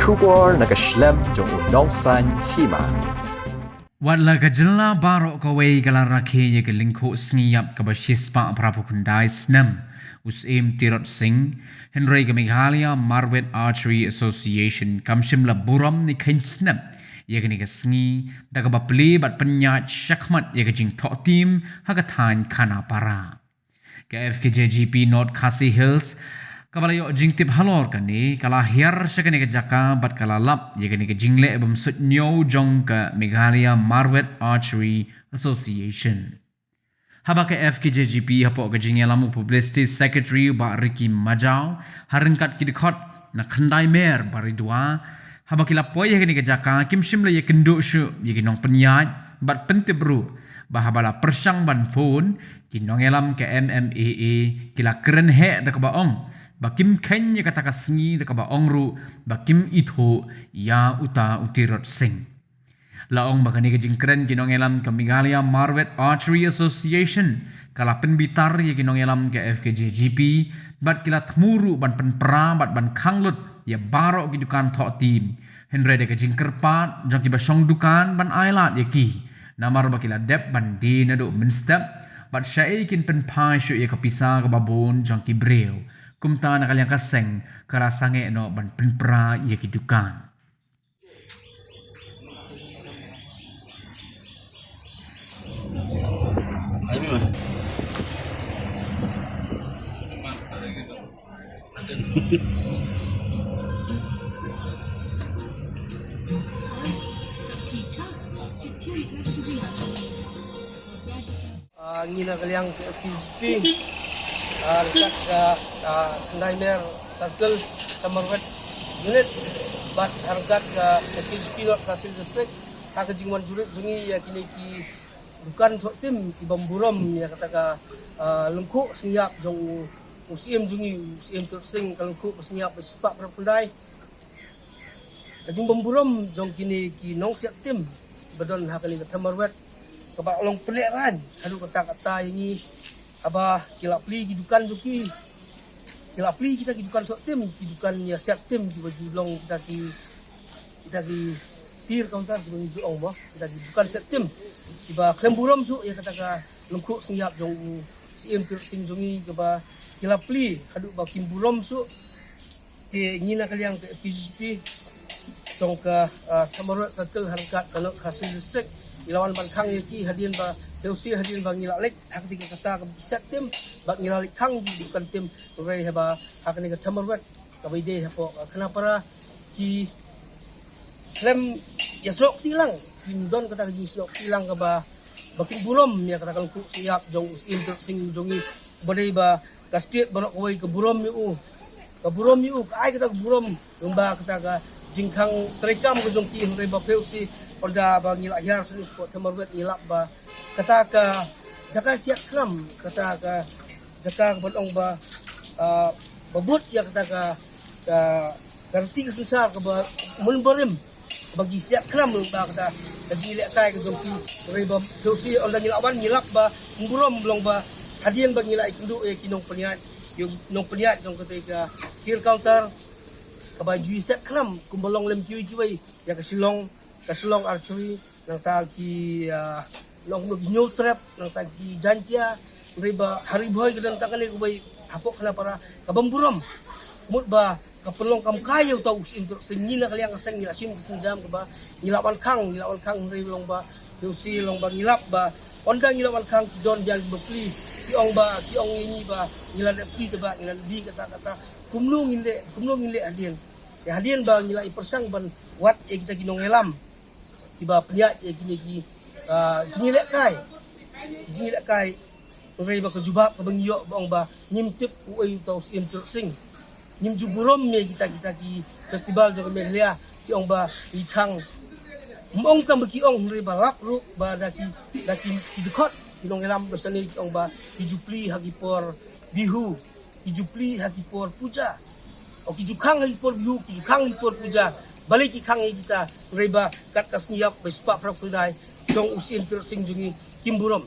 Shubor na kashlem jong unongsan hima. Wala ka jala baro ka way galarake ye ka lingko sniyap ka bashispa prapukundai snam usim tirot sing Henry ka Meghalaya Marwet Archery Association kamshimla buram ni kain snam ye ka ni ka sngi daga bapli bat penyat syakmat ye ka jing tok tim hagatan kana para ka FKJGP North Khasi Hills kabalayo jingtip halor kani kala hiar syakani ke jaka bat kala lap ye kani ke jingle bam sutnyo jong ka Meghalaya Marwet Archery Association haba ke FKJGP hapo ke jingelamu publicity secretary ba Ricky Majau haringkat kidikot na khandai mer baridwa haba kila poy ye kani ke jaka kimshimle ye kendo shu ye kinong penyat bat pentibru bahabala persang ban phone kinong elam ke MMAA kila keren he dak baong bakim kenya kata kasngi deka ba ongru bakim itho ya uta utirot sing laong bakani ke jingkren kinong elam ke Meghalaya Marwet Archery Association kala penbitar ye kinong elam ke FKJGP bat kila tmuru ban penpra bat ban khanglut ya baro kidukan thok tim henre de ke jingkerpat jang ki basong dukan ban ailat ye ki namar bakila dep ban di nado minstep bat syai kin penpai syu ye kapisa ke babon jang ki breu kumta na kaliang kaseng karasange no ban penpra ye kidukan ngina kaliang FPSP dekat Nightmare Circle Tamarwet unit bat hargat FPSP North Khasi District tak jingwan jurit jungi ya kini ki bukan thok tim ki bamburam ya kata ka lengkuk sengiap jong musim jungi musim tersing kalengkuk sengiap sepak perpundai jing bamburam jong kini ki nong siap tim bedon hakali ka Tamarwet kabak long peleran halu kata-kata ini aba kilap pli kidukan juki kilap pli kita kidukan tok tim kidukan ya siap tim juga julong kita ki tir counter juga ni juong boh kita kidukan siap tim tiba klemburom su ya kata ka lengkuk sengiap jong sim tir sing jongi kaba kilap pli hadu ba kimburom su ti ngina kaliang ke PGP jong ka Tamarwet Circle harkat kalau Khasi District ilawan bankang yaki hadian ba deusi hadian ba ngila lek hak tiga kata ka bisat tim ba ngila lek kang di bukan tim rei haba hak ni ka Tamarwet ka bide hapo kenapa ki klem ya slok silang kindon kata ki slok silang ka ba bakin burom ya kata kalku siap jong usim sing jongi badai ba ka state barok wai ka burom yu ka ai kata burom yung ba kata ka jingkang terekam ko jong ki rei ba peusi Polda ba ngilak hiar seni sport Tamarwet ngilak ba kata ka jaka siap kram kata ka jaka bolong ba babut ya kata ka karti kesensar ka ba mulberim bagi siap kram ba kata ngilak kai ka jongki reba dosi onda ngilakwan ngilak ba ngurom belong ba hadian ba ngilak kindu kinong peniat yung nong peniat jong kata ka kir counter ka ba ju siap kram kumbolong lem kiwi ya ka silong archery nang tagi long no trap nang tagi jantia riba hariboy kedan takani kubay hapok kana para kabamburam mut ba kapelong kam kayo tau untuk sengina kaliang kaseng ngila sim kesenjam ke ba ngilawan kang rilong ba yusi long ba ngilap ba onda ngilawan kang don biang bepli kiong ini ba ngila de pli ke ba ngila di kata kumnung ngile hadian ba ngila ipersang ban wat kita ginong elam tiba peniat ya kini ki jingilek kai rei ba kejubab ka bangyo bang ba nyimtip uai tau sim tersing nyim juburom me kita ki festival jo Meghalaya ki ong ba ikang mong kam ki ong rei ba lap ru ba daki dekot kinong elam besani ki ong ba hijupli hagipor bihu hijupli hagipor puja o kijukang hagipor bihu kijukang hagipor puja balik ikang kita reba kat kasniap bespa prakudai jong usin tersing jungi kimburom